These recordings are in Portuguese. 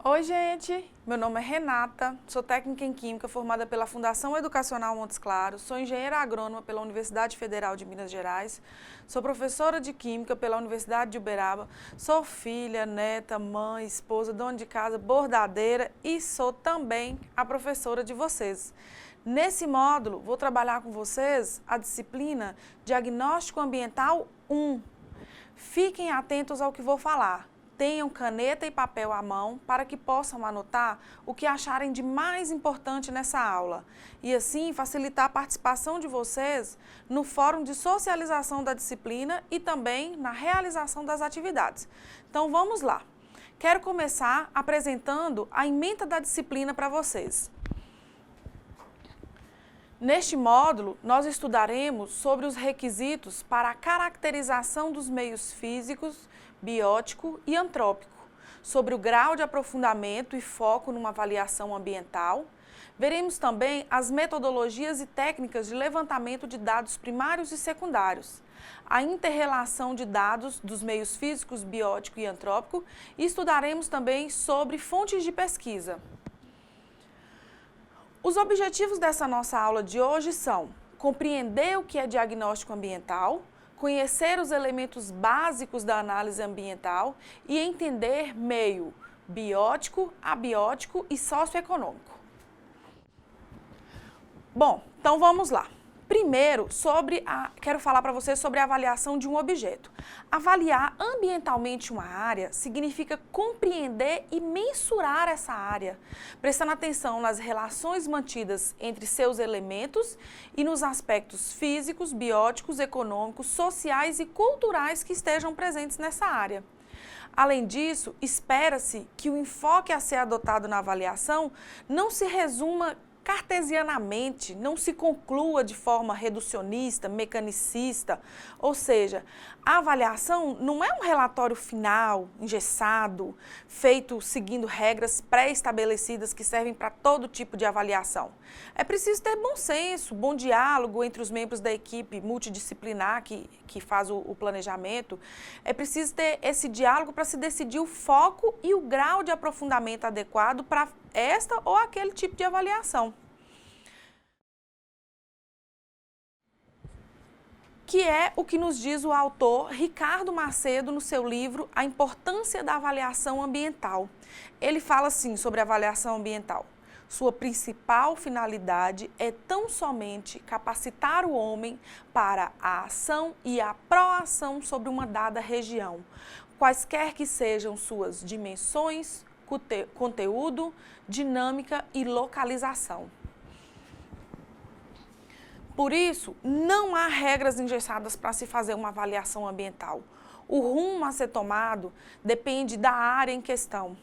Oi, gente! Meu nome é Renata, sou técnica em Química formada pela Fundação Educacional Montes Claros, sou engenheira agrônoma pela Universidade Federal de Minas Gerais, sou professora de Química pela Universidade de Uberaba, sou filha, neta, mãe, esposa, dona de casa, bordadeira e sou também a professora de vocês. Nesse módulo, vou trabalhar com vocês a disciplina Diagnóstico Ambiental 1. Fiquem atentos ao que vou falar. Tenham caneta e papel à mão para que possam anotar o que acharem de mais importante nessa aula e assim facilitar a participação de vocês no fórum de socialização da disciplina e também na realização das atividades. Então vamos lá. Quero começar apresentando a ementa da disciplina para vocês. Neste módulo, nós estudaremos sobre os requisitos para a caracterização dos meios físicos, biótico e antrópico, sobre o grau de aprofundamento e foco numa avaliação ambiental. Veremos também as metodologias e técnicas de levantamento de dados primários e secundários, a inter-relação de dados dos meios físicos, biótico e antrópico e estudaremos também sobre fontes de pesquisa. Os objetivos dessa nossa aula de hoje são compreender o que é diagnóstico ambiental, conhecer os elementos básicos da análise ambiental e entender meio biótico, abiótico e socioeconômico. Bom, então vamos lá. Primeiro, quero falar para vocês sobre a avaliação de um objeto. Avaliar ambientalmente uma área significa compreender e mensurar essa área, prestando atenção nas relações mantidas entre seus elementos e nos aspectos físicos, bióticos, econômicos, sociais e culturais que estejam presentes nessa área. Além disso, espera-se que o enfoque a ser adotado na avaliação não se resuma cartesianamente, não se conclua de forma reducionista, mecanicista, ou seja, a avaliação não é um relatório final, engessado, feito seguindo regras pré-estabelecidas que servem para todo tipo de avaliação. É preciso ter bom senso, bom diálogo entre os membros da equipe multidisciplinar que faz o planejamento. É preciso ter esse diálogo para se decidir o foco e o grau de aprofundamento adequado para esta ou aquele tipo de avaliação. Que é o que nos diz o autor Ricardo Macedo no seu livro A Importância da Avaliação Ambiental. Ele fala assim sobre a avaliação ambiental. Sua principal finalidade é tão somente capacitar o homem para a ação e a proação sobre uma dada região, quaisquer que sejam suas dimensões, conteúdo, dinâmica e localização. Por isso, não há regras engessadas para se fazer uma avaliação ambiental. O rumo a ser tomado depende da área em questão.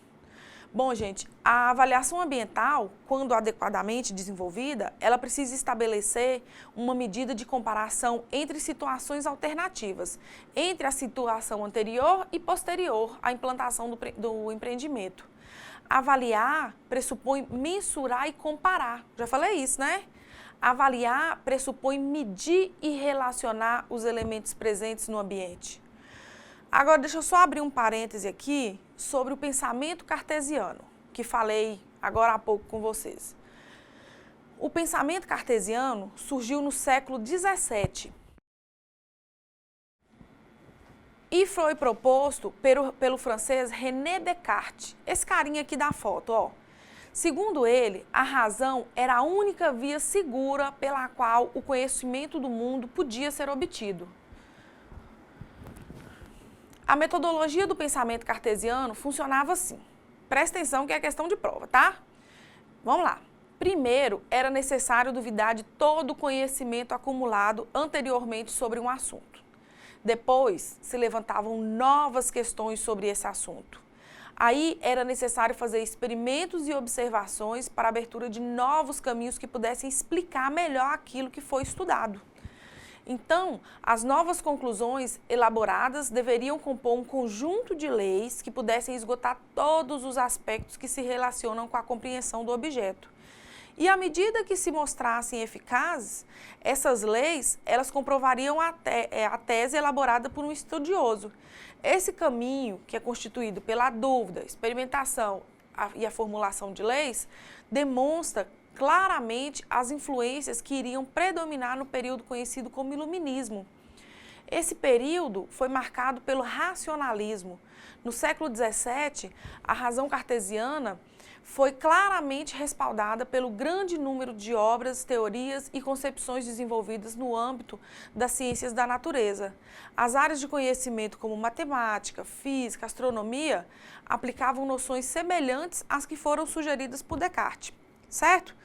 Bom, gente, a avaliação ambiental, quando adequadamente desenvolvida, ela precisa estabelecer uma medida de comparação entre situações alternativas, entre a situação anterior e posterior à implantação do empreendimento. Avaliar pressupõe mensurar e comparar. Já falei isso, né? Avaliar pressupõe medir e relacionar os elementos presentes no ambiente. Agora, deixa eu só abrir um parêntese aqui sobre o pensamento cartesiano, que falei agora há pouco com vocês. O pensamento cartesiano surgiu no século XVII e foi proposto pelo francês René Descartes, esse carinha aqui da foto, ó. Segundo ele, a razão era a única via segura pela qual o conhecimento do mundo podia ser obtido. A metodologia do pensamento cartesiano funcionava assim. Presta atenção que é questão de prova, tá? Vamos lá. Primeiro, era necessário duvidar de todo o conhecimento acumulado anteriormente sobre um assunto. Depois, se levantavam novas questões sobre esse assunto. Aí era necessário fazer experimentos e observações para a abertura de novos caminhos que pudessem explicar melhor aquilo que foi estudado. Então, as novas conclusões elaboradas deveriam compor um conjunto de leis que pudessem esgotar todos os aspectos que se relacionam com a compreensão do objeto. E à medida que se mostrassem eficazes, essas leis, elas comprovariam a tese elaborada por um estudioso. Esse caminho, que é constituído pela dúvida, experimentação, e a formulação de leis, demonstra claramente as influências que iriam predominar no período conhecido como Iluminismo. Esse período foi marcado pelo racionalismo. No século XVII, a razão cartesiana foi claramente respaldada pelo grande número de obras, teorias e concepções desenvolvidas no âmbito das ciências da natureza. As áreas de conhecimento como matemática, física, astronomia aplicavam noções semelhantes às que foram sugeridas por Descartes, certo?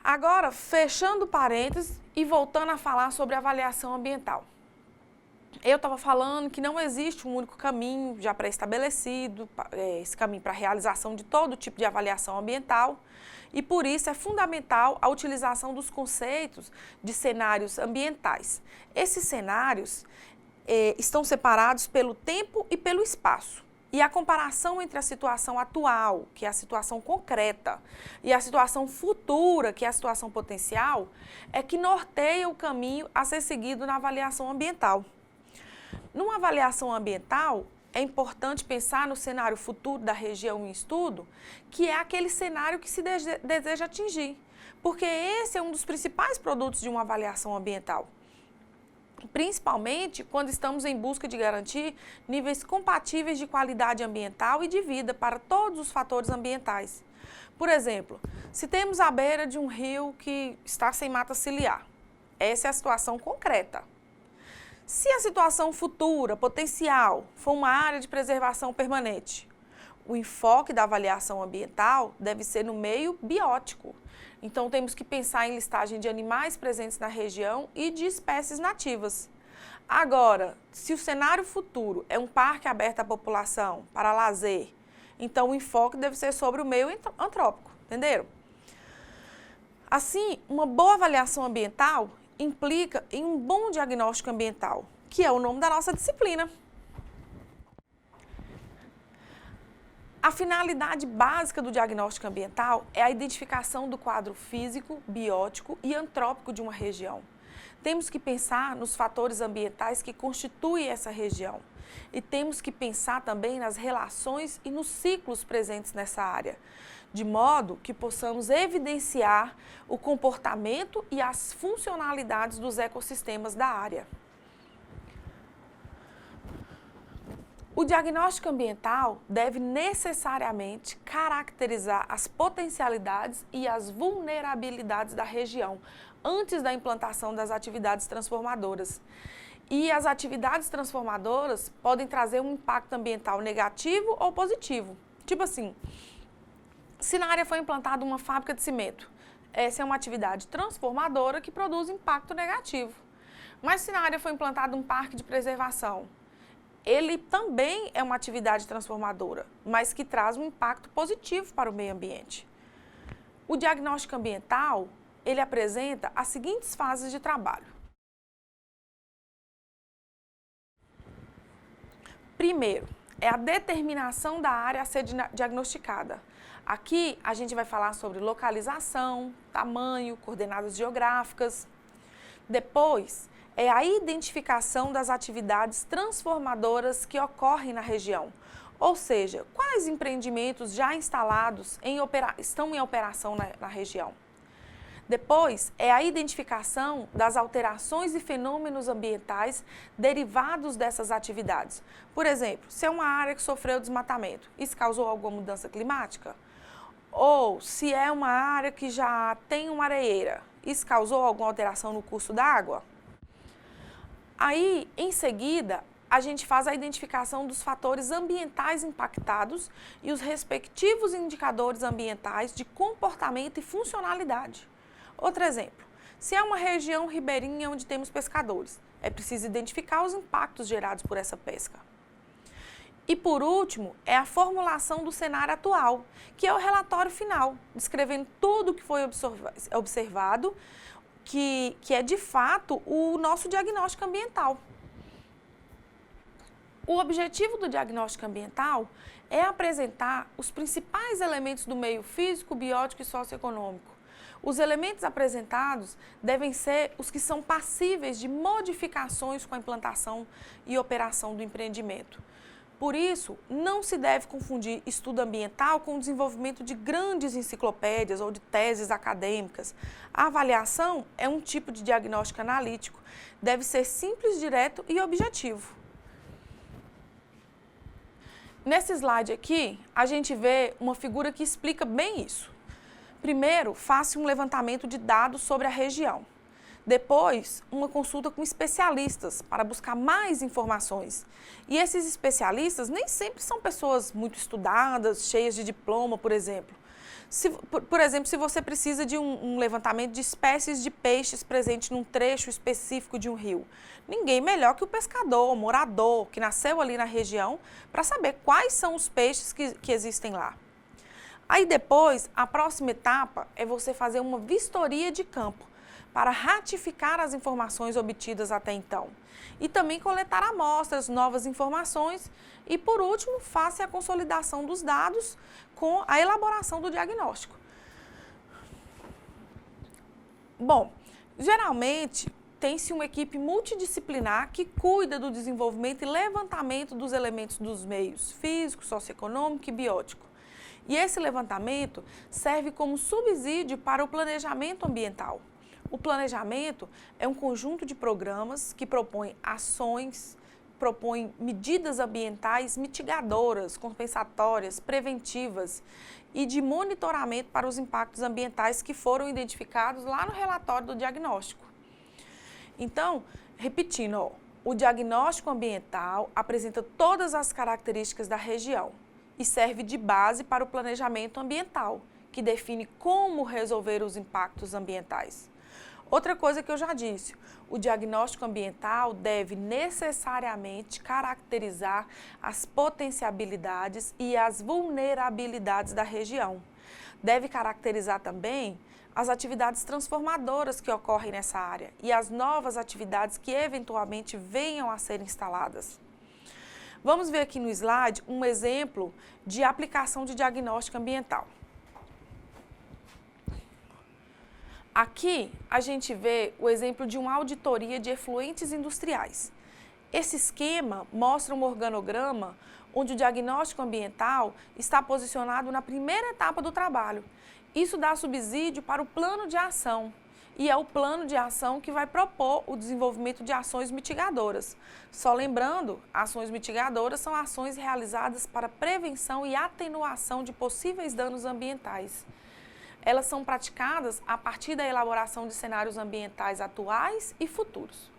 Agora, fechando parênteses e voltando a falar sobre avaliação ambiental. Eu estava falando que não existe um único caminho já pré-estabelecido, esse caminho para a realização de todo tipo de avaliação ambiental, e por isso é fundamental a utilização dos conceitos de cenários ambientais. Esses cenários estão separados pelo tempo e pelo espaço. E a comparação entre a situação atual, que é a situação concreta, e a situação futura, que é a situação potencial, é que norteia o caminho a ser seguido na avaliação ambiental. Numa avaliação ambiental, é importante pensar no cenário futuro da região em estudo, que é aquele cenário que se deseja atingir, porque esse é um dos principais produtos de uma avaliação ambiental. Principalmente quando estamos em busca de garantir níveis compatíveis de qualidade ambiental e de vida para todos os fatores ambientais. Por exemplo, se temos à beira de um rio que está sem mata ciliar, essa é a situação concreta. Se a situação futura, potencial, for uma área de preservação permanente, o enfoque da avaliação ambiental deve ser no meio biótico. Então, temos que pensar em listagem de animais presentes na região e de espécies nativas. Agora, se o cenário futuro é um parque aberto à população para lazer, então o enfoque deve ser sobre o meio antrópico, entenderam? Assim, uma boa avaliação ambiental implica em um bom diagnóstico ambiental, que é o nome da nossa disciplina. A finalidade básica do diagnóstico ambiental é a identificação do quadro físico, biótico e antrópico de uma região. Temos que pensar nos fatores ambientais que constituem essa região e temos que pensar também nas relações e nos ciclos presentes nessa área, de modo que possamos evidenciar o comportamento e as funcionalidades dos ecossistemas da área. O diagnóstico ambiental deve necessariamente caracterizar as potencialidades e as vulnerabilidades da região antes da implantação das atividades transformadoras. E as atividades transformadoras podem trazer um impacto ambiental negativo ou positivo. Tipo assim, se na área foi implantada uma fábrica de cimento, essa é uma atividade transformadora que produz impacto negativo. Mas se na área foi implantado um parque de preservação, ele também é uma atividade transformadora, mas que traz um impacto positivo para o meio ambiente. O diagnóstico ambiental, ele apresenta as seguintes fases de trabalho. Primeiro, é a determinação da área a ser diagnosticada. Aqui a gente vai falar sobre localização, tamanho, coordenadas geográficas. Depois, é a identificação das atividades transformadoras que ocorrem na região, ou seja, quais empreendimentos já instalados estão em operação na região. Depois, é a identificação das alterações e fenômenos ambientais derivados dessas atividades. Por exemplo, se é uma área que sofreu desmatamento, isso causou alguma mudança climática? Ou se é uma área que já tem uma areieira, isso causou alguma alteração no curso da água? Aí, em seguida, a gente faz a identificação dos fatores ambientais impactados e os respectivos indicadores ambientais de comportamento e funcionalidade. Outro exemplo, se é uma região ribeirinha onde temos pescadores, é preciso identificar os impactos gerados por essa pesca. E por último, é a formulação do cenário atual, que é o relatório final, descrevendo tudo o que foi observado, que é de fato o nosso diagnóstico ambiental. O objetivo do diagnóstico ambiental é apresentar os principais elementos do meio físico, biótico e socioeconômico. Os elementos apresentados devem ser os que são passíveis de modificações com a implantação e operação do empreendimento. Por isso, não se deve confundir estudo ambiental com o desenvolvimento de grandes enciclopédias ou de teses acadêmicas. A avaliação é um tipo de diagnóstico analítico, deve ser simples, direto e objetivo. Nesse slide aqui, a gente vê uma figura que explica bem isso. Primeiro, faça um levantamento de dados sobre a região. Depois, uma consulta com especialistas para buscar mais informações. E esses especialistas nem sempre são pessoas muito estudadas, cheias de diploma, por exemplo. Por exemplo, se você precisa de um levantamento de espécies de peixes presentes num trecho específico de um rio, ninguém melhor que o pescador, o morador, que nasceu ali na região, para saber quais são os peixes que existem lá. Aí depois, a próxima etapa é você fazer uma vistoria de campo, para ratificar as informações obtidas até então. E também coletar amostras, novas informações e, por último, faça a consolidação dos dados com a elaboração do diagnóstico. Bom, geralmente tem-se uma equipe multidisciplinar que cuida do desenvolvimento e levantamento dos elementos dos meios físico, socioeconômico e biótico. E esse levantamento serve como subsídio para o planejamento ambiental. O planejamento é um conjunto de programas que propõem ações, propõem medidas ambientais mitigadoras, compensatórias, preventivas e de monitoramento para os impactos ambientais que foram identificados lá no relatório do diagnóstico. Então, repetindo, o diagnóstico ambiental apresenta todas as características da região e serve de base para o planejamento ambiental, que define como resolver os impactos ambientais. Outra coisa que eu já disse, o diagnóstico ambiental deve necessariamente caracterizar as potencialidades e as vulnerabilidades da região. Deve caracterizar também as atividades transformadoras que ocorrem nessa área e as novas atividades que eventualmente venham a ser instaladas. Vamos ver aqui no slide um exemplo de aplicação de diagnóstico ambiental. Aqui a gente vê o exemplo de uma auditoria de efluentes industriais. Esse esquema mostra um organograma onde o diagnóstico ambiental está posicionado na primeira etapa do trabalho. Isso dá subsídio para o plano de ação. E é o plano de ação que vai propor o desenvolvimento de ações mitigadoras. Só lembrando, ações mitigadoras são ações realizadas para prevenção e atenuação de possíveis danos ambientais. Elas são praticadas a partir da elaboração de cenários ambientais atuais e futuros.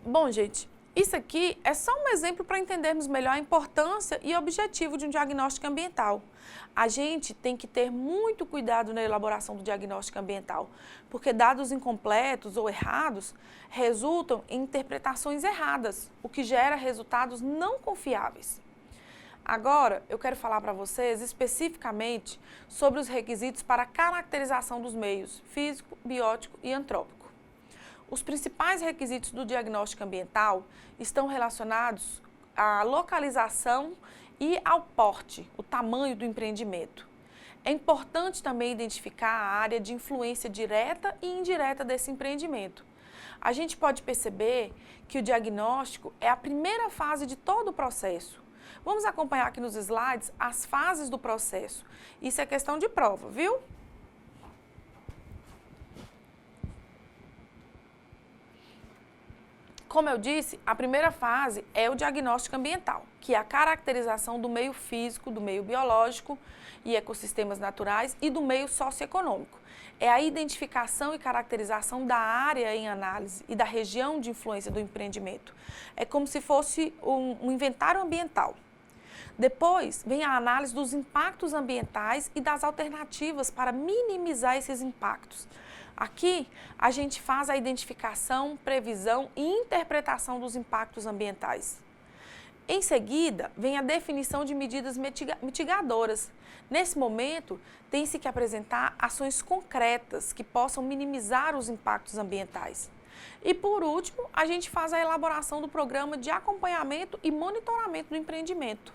Bom, gente, isso aqui é só um exemplo para entendermos melhor a importância e objetivo de um diagnóstico ambiental. A gente tem que ter muito cuidado na elaboração do diagnóstico ambiental, porque dados incompletos ou errados resultam em interpretações erradas, o que gera resultados não confiáveis. Agora, eu quero falar para vocês especificamente sobre os requisitos para a caracterização dos meios físico, biótico e antrópico. Os principais requisitos do diagnóstico ambiental estão relacionados à localização e ao porte, o tamanho do empreendimento. É importante também identificar a área de influência direta e indireta desse empreendimento. A gente pode perceber que o diagnóstico é a primeira fase de todo o processo. Vamos acompanhar aqui nos slides as fases do processo. Isso é questão de prova, viu? Como eu disse, a primeira fase é o diagnóstico ambiental, que é a caracterização do meio físico, do meio biológico e ecossistemas naturais e do meio socioeconômico. É a identificação e caracterização da área em análise e da região de influência do empreendimento. É como se fosse um inventário ambiental. Depois, vem a análise dos impactos ambientais e das alternativas para minimizar esses impactos. Aqui, a gente faz a identificação, previsão e interpretação dos impactos ambientais. Em seguida, vem a definição de medidas mitigadoras. Nesse momento, tem-se que apresentar ações concretas que possam minimizar os impactos ambientais. E, por último, a gente faz a elaboração do programa de acompanhamento e monitoramento do empreendimento.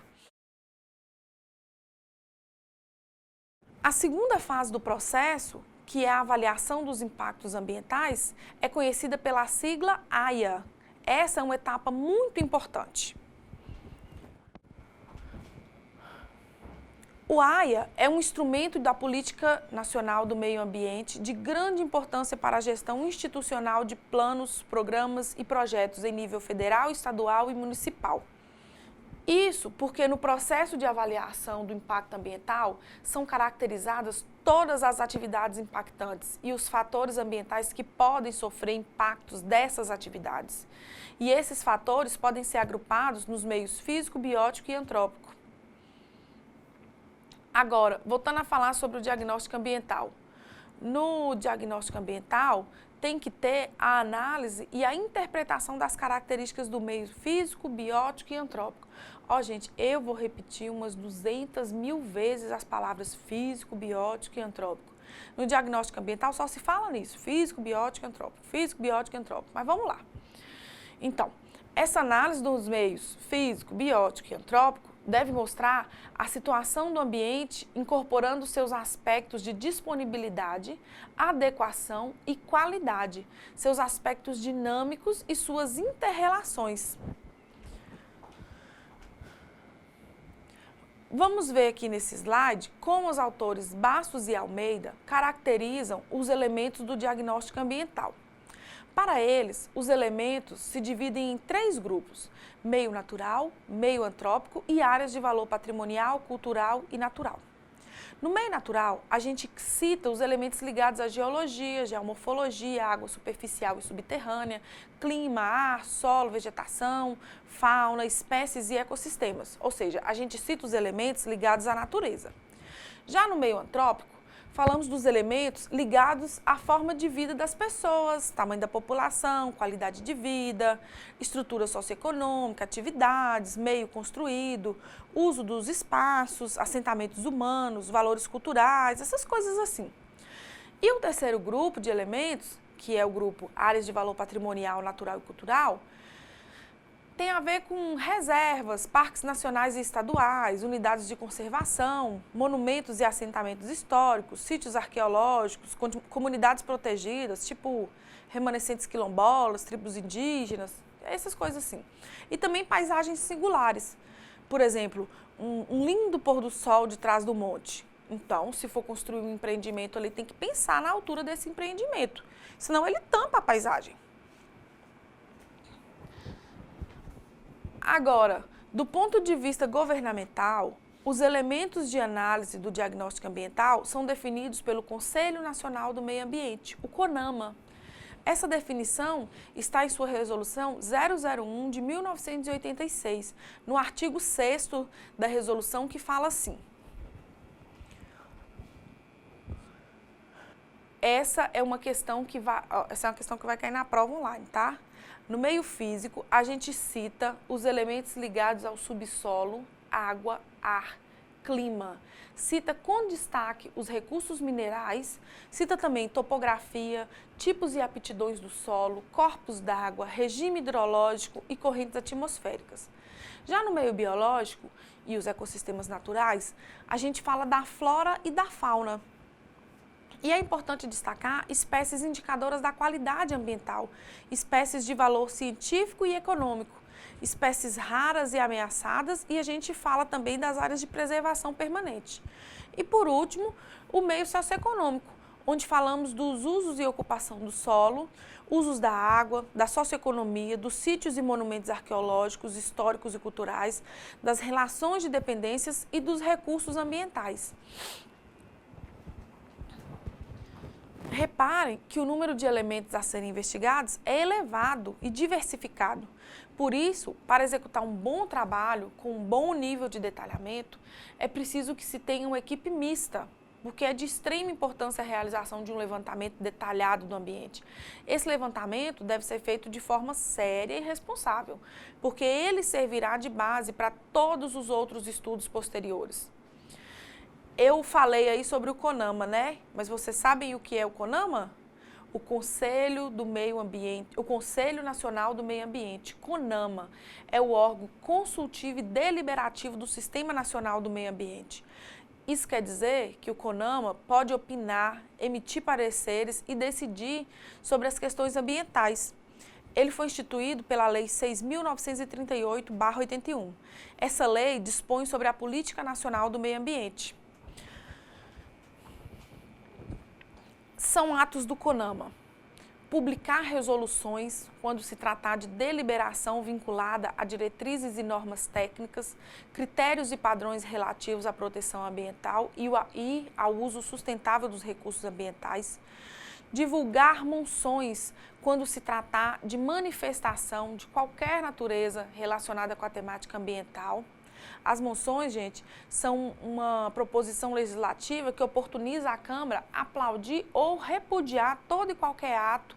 A segunda fase do processo, que é a avaliação dos impactos ambientais, é conhecida pela sigla AIA. Essa é uma etapa muito importante. O AIA é um instrumento da Política Nacional do Meio Ambiente de grande importância para a gestão institucional de planos, programas e projetos em nível federal, estadual e municipal. Isso porque no processo de avaliação do impacto ambiental são caracterizadas todas as atividades impactantes e os fatores ambientais que podem sofrer impactos dessas atividades. E esses fatores podem ser agrupados nos meios físico, biótico e antrópico. Agora, voltando a falar sobre o diagnóstico ambiental. No diagnóstico ambiental, tem que ter a análise e a interpretação das características do meio físico, biótico e antrópico. Ó, gente, eu vou repetir umas 200.000 vezes as palavras físico, biótico e antrópico. No diagnóstico ambiental só se fala nisso, físico, biótico e antrópico, físico, biótico e antrópico. Mas vamos lá. Então, essa análise dos meios físico, biótico e antrópico deve mostrar a situação do ambiente incorporando seus aspectos de disponibilidade, adequação e qualidade, seus aspectos dinâmicos e suas inter-relações. Vamos ver aqui nesse slide como os autores Bastos e Almeida caracterizam os elementos do diagnóstico ambiental. Para eles, os elementos se dividem em 3 grupos: meio natural, meio antrópico e áreas de valor patrimonial, cultural e natural. No meio natural, a gente cita os elementos ligados à geologia, geomorfologia, água superficial e subterrânea, clima, ar, solo, vegetação, fauna, espécies e ecossistemas. Ou seja, a gente cita os elementos ligados à natureza. Já no meio antrópico, falamos dos elementos ligados à forma de vida das pessoas, tamanho da população, qualidade de vida, estrutura socioeconômica, atividades, meio construído, uso dos espaços, assentamentos humanos, valores culturais, essas coisas assim. E o terceiro grupo de elementos, que é o grupo áreas de valor patrimonial, natural e cultural, tem a ver com reservas, parques nacionais e estaduais, unidades de conservação, monumentos e assentamentos históricos, sítios arqueológicos, comunidades protegidas, tipo remanescentes quilombolas, tribos indígenas, essas coisas assim. E também paisagens singulares. Por exemplo, um lindo pôr do sol de trás do monte. Então, se for construir um empreendimento ali, tem que pensar na altura desse empreendimento, senão ele tampa a paisagem. Agora, do ponto de vista governamental, os elementos de análise do diagnóstico ambiental são definidos pelo Conselho Nacional do Meio Ambiente, o CONAMA. Essa definição está em sua resolução 001 de 1986, no artigo 6º da resolução, que fala assim: essa é uma questão que vai cair na prova online, tá? No meio físico, a gente cita os elementos ligados ao subsolo, água, ar, clima. Cita com destaque os recursos minerais, cita também topografia, tipos e aptidões do solo, corpos d'água, regime hidrológico e correntes atmosféricas. Já no meio biológico e os ecossistemas naturais, a gente fala da flora e da fauna. E é importante destacar espécies indicadoras da qualidade ambiental, espécies de valor científico e econômico, espécies raras e ameaçadas, e a gente fala também das áreas de preservação permanente. E por último, o meio socioeconômico, onde falamos dos usos e ocupação do solo, usos da água, da socioeconomia, dos sítios e monumentos arqueológicos, históricos e culturais, das relações de dependências e dos recursos ambientais. Reparem que o número de elementos a serem investigados é elevado e diversificado. Por isso, para executar um bom trabalho com um bom nível de detalhamento, é preciso que se tenha uma equipe mista, porque é de extrema importância a realização de um levantamento detalhado do ambiente. Esse levantamento deve ser feito de forma séria e responsável, porque ele servirá de base para todos os outros estudos posteriores. Eu falei aí sobre o CONAMA, né? Mas vocês sabem o que é o CONAMA? O Conselho do Meio Ambiente, o Conselho Nacional do Meio Ambiente, CONAMA, é o órgão consultivo e deliberativo do Sistema Nacional do Meio Ambiente. Isso quer dizer que o CONAMA pode opinar, emitir pareceres e decidir sobre as questões ambientais. Ele foi instituído pela Lei 6.938/81. Essa lei dispõe sobre a Política Nacional do Meio Ambiente. São atos do CONAMA: publicar resoluções quando se tratar de deliberação vinculada a diretrizes e normas técnicas, critérios e padrões relativos à proteção ambiental e ao uso sustentável dos recursos ambientais, divulgar monções quando se tratar de manifestação de qualquer natureza relacionada com a temática ambiental. As moções, gente, são uma proposição legislativa que oportuniza a Câmara aplaudir ou repudiar todo e qualquer ato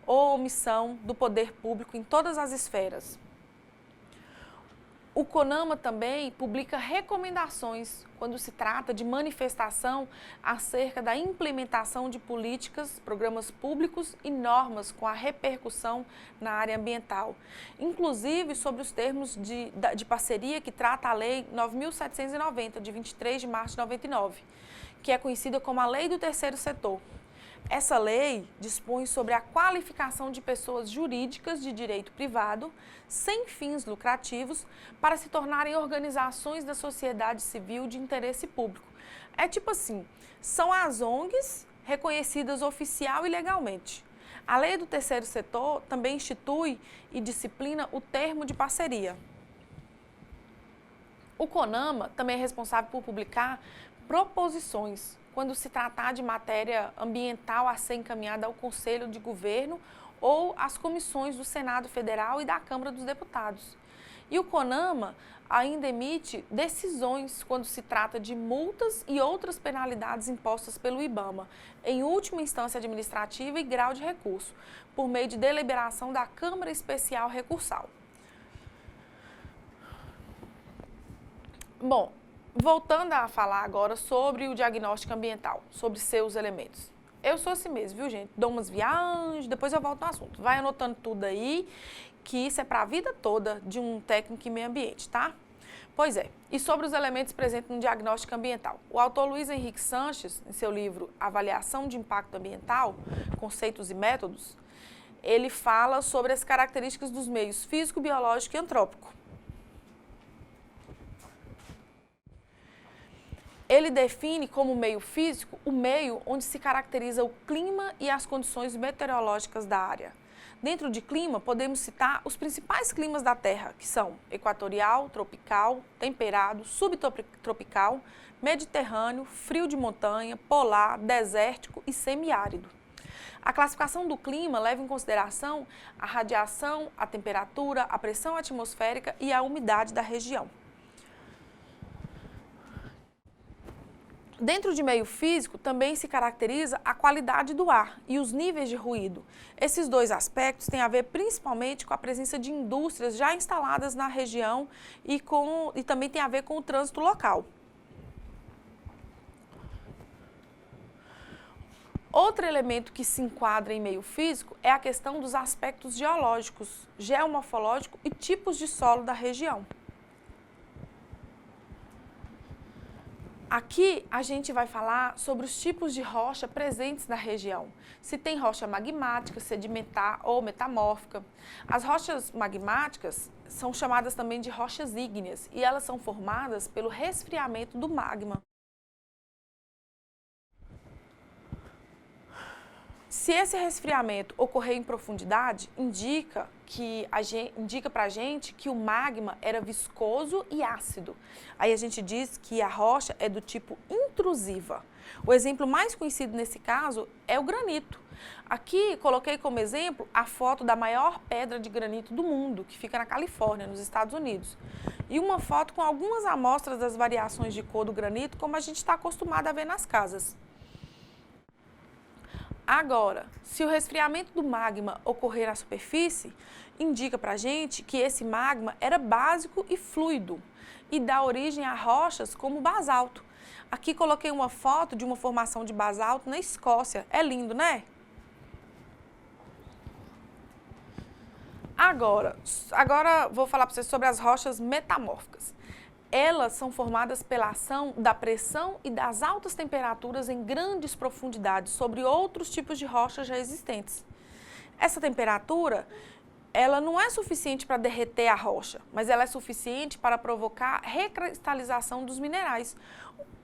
ou omissão do poder público em todas as esferas. O CONAMA também publica recomendações quando se trata de manifestação acerca da implementação de políticas, programas públicos e normas com a repercussão na área ambiental, inclusive sobre os termos de parceria que trata a Lei 9.790, de 23 de março de 99, que é conhecida como a Lei do Terceiro Setor. Essa lei dispõe sobre a qualificação de pessoas jurídicas de direito privado, sem fins lucrativos, para se tornarem organizações da sociedade civil de interesse público. É tipo assim, são as ONGs reconhecidas oficial e legalmente. A Lei do Terceiro Setor também institui e disciplina o termo de parceria. O CONAMA também é responsável por publicar proposições quando se tratar de matéria ambiental a ser encaminhada ao Conselho de Governo ou às comissões do Senado Federal e da Câmara dos Deputados. E o CONAMA ainda emite decisões quando se trata de multas e outras penalidades impostas pelo IBAMA, em última instância administrativa e grau de recurso, por meio de deliberação da Câmara Especial Recursal. Bom, voltando a falar agora sobre o diagnóstico ambiental, sobre seus elementos. Eu sou assim mesmo, viu, gente? Dou umas viagens, depois eu volto no assunto. Vai anotando tudo aí, que isso é para a vida toda de um técnico em meio ambiente, tá? Pois é, e sobre os elementos presentes no diagnóstico ambiental. O autor Luiz Henrique Sanches, em seu livro Avaliação de Impacto Ambiental, Conceitos e Métodos, ele fala sobre as características dos meios físico, biológico e antrópico. Ele define como meio físico o meio onde se caracteriza o clima e as condições meteorológicas da área. Dentro de clima, podemos citar os principais climas da Terra, que são equatorial, tropical, temperado, subtropical, mediterrâneo, frio de montanha, polar, desértico e semiárido. A classificação do clima leva em consideração a radiação, a temperatura, a pressão atmosférica e a umidade da região. Dentro de meio físico, também se caracteriza a qualidade do ar e os níveis de ruído. Esses dois aspectos têm a ver principalmente com a presença de indústrias já instaladas na região e também tem a ver com o trânsito local. Outro elemento que se enquadra em meio físico é a questão dos aspectos geológicos, geomorfológicos e tipos de solo da região. Aqui a gente vai falar sobre os tipos de rocha presentes na região. Se tem rocha magmática, sedimentar ou metamórfica. As rochas magmáticas são chamadas também de rochas ígneas e elas são formadas pelo resfriamento do magma. Se esse resfriamento ocorrer em profundidade, indica para a gente que o magma era viscoso e ácido. Aí a gente diz que a rocha é do tipo intrusiva. O exemplo mais conhecido nesse caso é o granito. Aqui coloquei como exemplo a foto da maior pedra de granito do mundo, que fica na Califórnia, nos Estados Unidos. E uma foto com algumas amostras das variações de cor do granito, como a gente está acostumado a ver nas casas. Agora, se o resfriamento do magma ocorrer na superfície, indica para a gente que esse magma era básico e fluido e dá origem a rochas como basalto. Aqui coloquei uma foto de uma formação de basalto na Escócia. É lindo, né? Agora vou falar para vocês sobre as rochas metamórficas. Elas são formadas pela ação da pressão e das altas temperaturas em grandes profundidades sobre outros tipos de rochas já existentes. Essa temperatura ela não é suficiente para derreter a rocha, mas ela é suficiente para provocar recristalização dos minerais,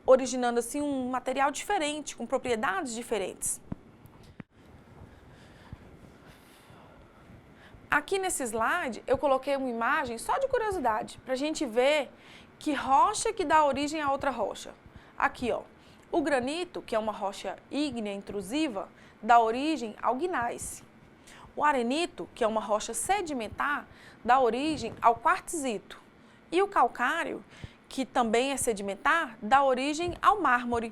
originando assim um material diferente, com propriedades diferentes. Aqui nesse slide eu coloquei uma imagem só de curiosidade, para a gente ver que rocha que dá origem a outra rocha. Aqui, ó, o granito, que é uma rocha ígnea intrusiva, dá origem ao gneiss. O arenito, que é uma rocha sedimentar, dá origem ao quartzito. E o calcário, que também é sedimentar, dá origem ao mármore.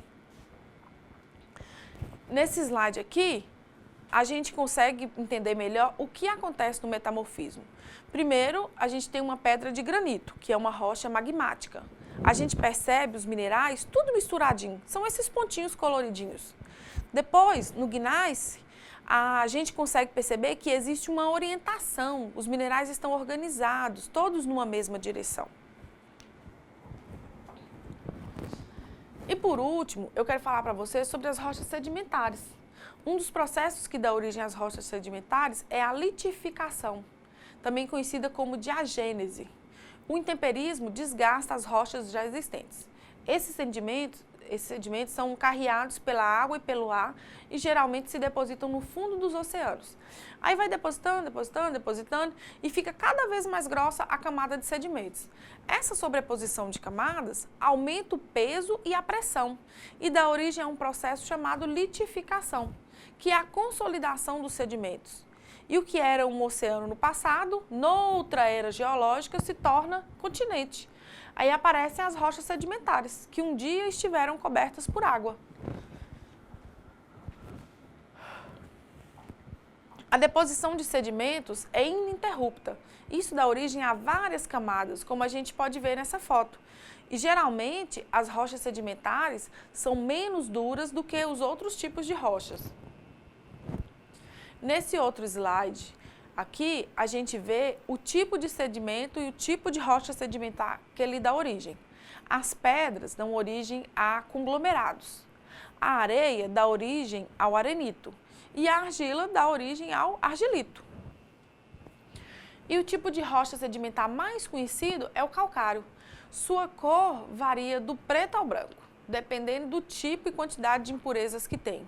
Nesse slide aqui, a gente consegue entender melhor o que acontece no metamorfismo. Primeiro, a gente tem uma pedra de granito, que é uma rocha magmática. A gente percebe os minerais tudo misturadinho, são esses pontinhos coloridinhos. Depois, no gneiss, a gente consegue perceber que existe uma orientação, os minerais estão organizados, todos numa mesma direção. E por último, eu quero falar para vocês sobre as rochas sedimentares. Um dos processos que dá origem às rochas sedimentares é a litificação, também conhecida como diagênese. O intemperismo desgasta as rochas já existentes. Esses sedimentos são carreados pela água e pelo ar e geralmente se depositam no fundo dos oceanos. Aí vai depositando e fica cada vez mais grossa a camada de sedimentos. Essa sobreposição de camadas aumenta o peso e a pressão e dá origem a um processo chamado litificação, que é a consolidação dos sedimentos. E o que era um oceano no passado, noutra era geológica, se torna continente. Aí aparecem as rochas sedimentares, que um dia estiveram cobertas por água. A deposição de sedimentos é ininterrupta. Isso dá origem a várias camadas, como a gente pode ver nessa foto. E geralmente as rochas sedimentares são menos duras do que os outros tipos de rochas. Nesse outro slide, aqui a gente vê o tipo de sedimento e o tipo de rocha sedimentar que ele dá origem. As pedras dão origem a conglomerados. A areia dá origem ao arenito e a argila dá origem ao argilito. E o tipo de rocha sedimentar mais conhecido é o calcário. Sua cor varia do preto ao branco, dependendo do tipo e quantidade de impurezas que tem.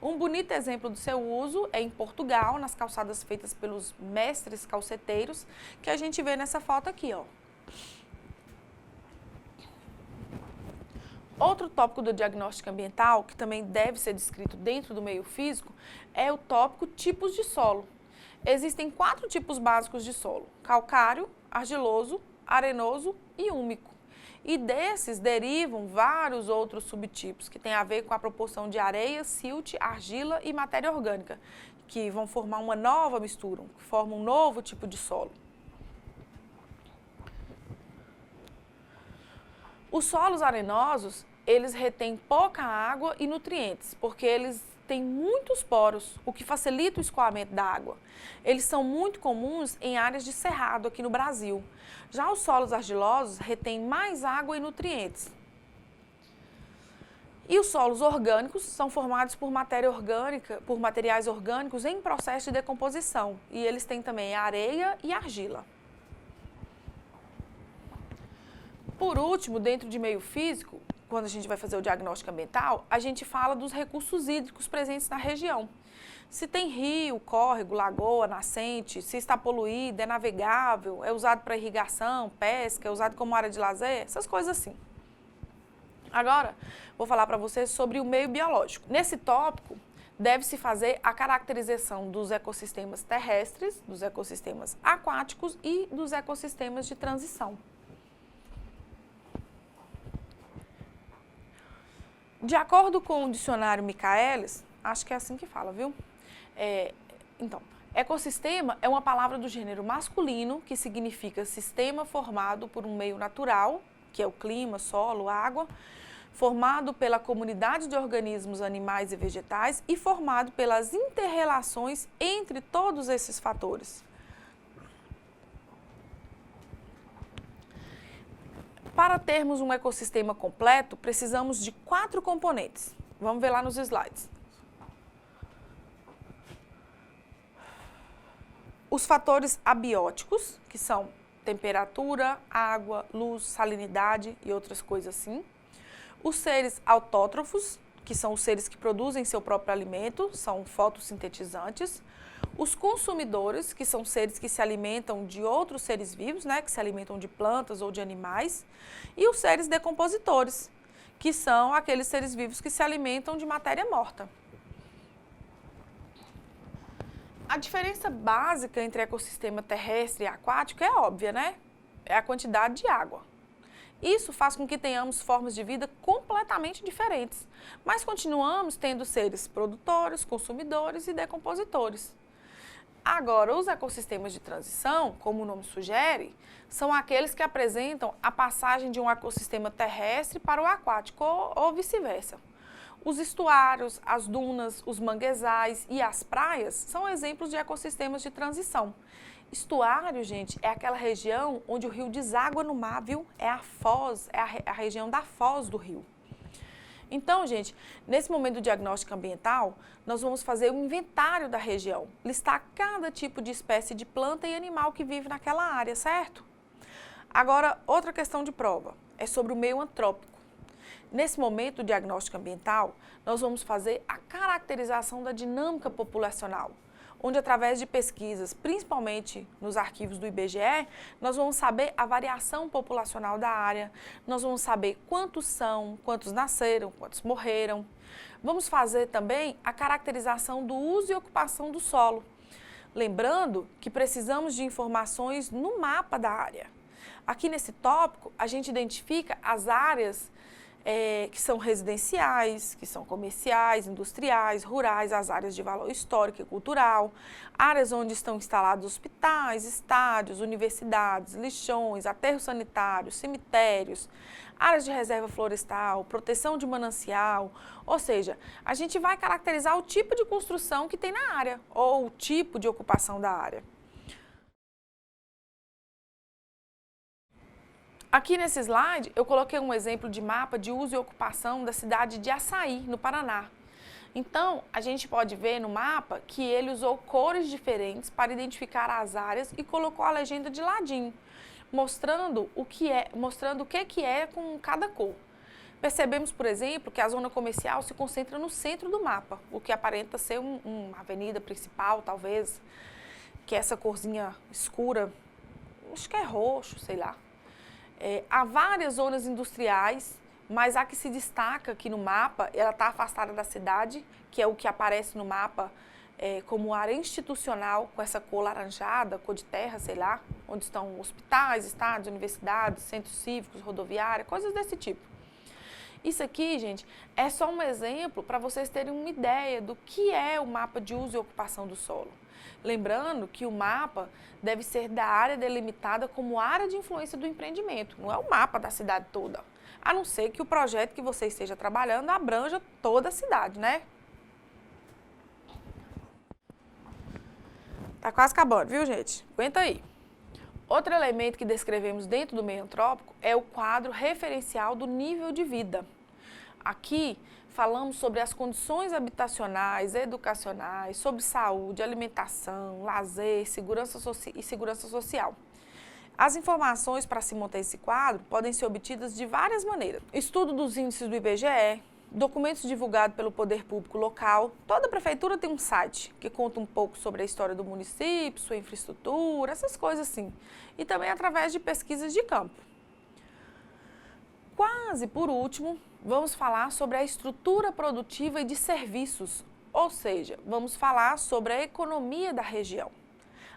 Um bonito exemplo do seu uso é em Portugal, nas calçadas feitas pelos mestres calceteiros, que a gente vê nessa foto aqui, ó. Outro tópico do diagnóstico ambiental, que também deve ser descrito dentro do meio físico, é o tópico tipos de solo. Existem 4 tipos básicos de solo: calcário, argiloso, arenoso e úmico. E desses derivam vários outros subtipos que têm a ver com a proporção de areia, silt, argila e matéria orgânica, que vão formar uma nova mistura, que forma um novo tipo de solo. Os solos arenosos, eles retêm pouca água e nutrientes, porque eles têm muitos poros, o que facilita o escoamento da água. Eles são muito comuns em áreas de cerrado aqui no Brasil. Já os solos argilosos retêm mais água e nutrientes. E os solos orgânicos são formados por materiais orgânicos em processo de decomposição. E eles têm também areia e argila. Por último, dentro de meio físico, quando a gente vai fazer o diagnóstico ambiental, a gente fala dos recursos hídricos presentes na região. Se tem rio, córrego, lagoa, nascente, se está poluído, é navegável, é usado para irrigação, pesca, é usado como área de lazer, essas coisas assim. Agora, vou falar para vocês sobre o meio biológico. Nesse tópico, deve-se fazer a caracterização dos ecossistemas terrestres, dos ecossistemas aquáticos e dos ecossistemas de transição. De acordo com o dicionário Michaelis, acho que é assim que fala, viu? Então, ecossistema é uma palavra do gênero masculino que significa sistema formado por um meio natural, que é o clima, solo, água, formado pela comunidade de organismos animais e vegetais e formado pelas inter-relações entre todos esses fatores. Para termos um ecossistema completo, precisamos de 4 componentes. Vamos ver lá nos slides. Os fatores abióticos, que são temperatura, água, luz, salinidade e outras coisas assim. Os seres autótrofos, que são os seres que produzem seu próprio alimento, são fotossintetizantes. Os consumidores, que são seres que se alimentam de outros seres vivos, né, que se alimentam de plantas ou de animais. E os seres decompositores, que são aqueles seres vivos que se alimentam de matéria morta. A diferença básica entre ecossistema terrestre e aquático é óbvia, né? É a quantidade de água. Isso faz com que tenhamos formas de vida completamente diferentes, mas continuamos tendo seres produtores, consumidores e decompositores. Agora, os ecossistemas de transição, como o nome sugere, são aqueles que apresentam a passagem de um ecossistema terrestre para o aquático ou vice-versa. Os estuários, as dunas, os manguezais e as praias são exemplos de ecossistemas de transição. Estuário, gente, é aquela região onde o rio deságua no mar, viu? É a foz, é a região da foz do rio. Então, gente, nesse momento do diagnóstico ambiental, nós vamos fazer um inventário da região, listar cada tipo de espécie de planta e animal que vive naquela área, certo? Agora, outra questão de prova é sobre o meio antrópico. Nesse momento do diagnóstico ambiental, nós vamos fazer a caracterização da dinâmica populacional, onde através de pesquisas, principalmente nos arquivos do IBGE, nós vamos saber a variação populacional da área, nós vamos saber quantos são, quantos nasceram, quantos morreram. Vamos fazer também a caracterização do uso e ocupação do solo, lembrando que precisamos de informações no mapa da área. Aqui nesse tópico, a gente identifica as áreas que são residenciais, que são comerciais, industriais, rurais, as áreas de valor histórico e cultural, áreas onde estão instalados hospitais, estádios, universidades, lixões, aterros sanitários, cemitérios, áreas de reserva florestal, proteção de manancial, ou seja, a gente vai caracterizar o tipo de construção que tem na área ou o tipo de ocupação da área. Aqui nesse slide, eu coloquei um exemplo de mapa de uso e ocupação da cidade de Açaí, no Paraná. Então, a gente pode ver no mapa que ele usou cores diferentes para identificar as áreas e colocou a legenda de ladinho, mostrando o que é com cada cor. Percebemos, por exemplo, que a zona comercial se concentra no centro do mapa, o que aparenta ser uma avenida principal, talvez, que é essa corzinha escura, acho que é roxo, sei lá. Há várias zonas industriais, mas a que se destaca aqui no mapa, ela está afastada da cidade, que é o que aparece no mapa como área institucional, com essa cor laranjada, cor de terra, sei lá, onde estão hospitais, estádios, universidades, centros cívicos, rodoviária, coisas desse tipo. Isso aqui, gente, é só um exemplo para vocês terem uma ideia do que é o mapa de uso e ocupação do solo. Lembrando que o mapa deve ser da área delimitada como área de influência do empreendimento, não é o mapa da cidade toda, a não ser que o projeto que você esteja trabalhando abranja toda a cidade, né? Tá quase acabando, viu, gente? Aguenta aí. Outro elemento que descrevemos dentro do meio antrópico é o quadro referencial do nível de vida. Aqui falamos sobre as condições habitacionais, educacionais, sobre saúde, alimentação, lazer, e segurança social. As informações para se montar esse quadro podem ser obtidas de várias maneiras. Estudo dos índices do IBGE, documentos divulgados pelo poder público local. Toda prefeitura tem um site que conta um pouco sobre a história do município, sua infraestrutura, essas coisas assim. E também através de pesquisas de campo. Quase por último, vamos falar sobre a estrutura produtiva e de serviços, ou seja, vamos falar sobre a economia da região.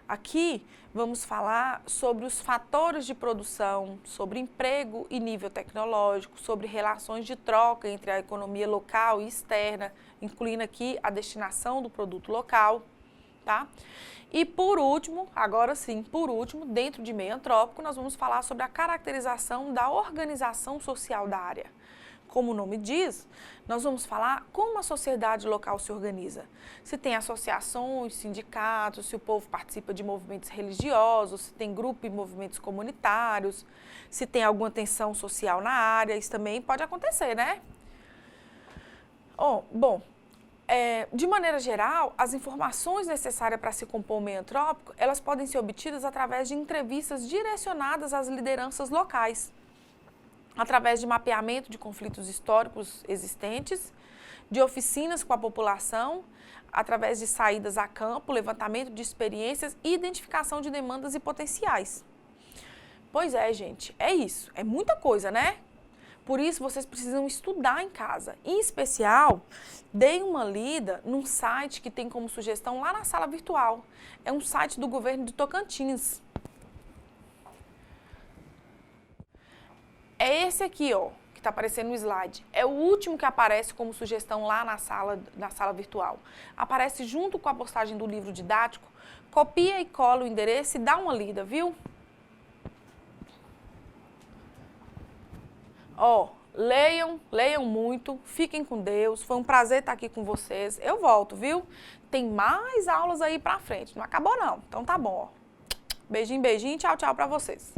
Aqui vamos falar sobre os fatores de produção, sobre emprego e nível tecnológico, sobre relações de troca entre a economia local e externa, incluindo aqui a destinação do produto local, tá? E por último, agora sim, dentro de meio antrópico, nós vamos falar sobre a caracterização da organização social da área. Como o nome diz, nós vamos falar como a sociedade local se organiza. Se tem associações, sindicatos, se o povo participa de movimentos religiosos, se tem grupo e movimentos comunitários, se tem alguma tensão social na área, isso também pode acontecer, né? Bom, De maneira geral, as informações necessárias para se compor o meio antrópico, elas podem ser obtidas através de entrevistas direcionadas às lideranças locais, através de mapeamento de conflitos históricos existentes, de oficinas com a população, através de saídas a campo, levantamento de experiências e identificação de demandas e potenciais. Pois é, gente, é isso. É muita coisa, né? Por isso, vocês precisam estudar em casa. Em especial, deem uma lida num site que tem como sugestão lá na sala virtual. É um site do governo de Tocantins. É esse aqui, ó, que está aparecendo no slide. É o último que aparece como sugestão lá na sala virtual. Aparece junto com a postagem do livro didático. Copia e cola o endereço e dá uma lida, viu? Ó, leiam muito, fiquem com Deus. Foi um prazer estar aqui com vocês. Eu volto, viu? Tem mais aulas aí pra frente. Não acabou não. Então tá bom, ó. Beijinho, beijinho. Tchau, tchau pra vocês.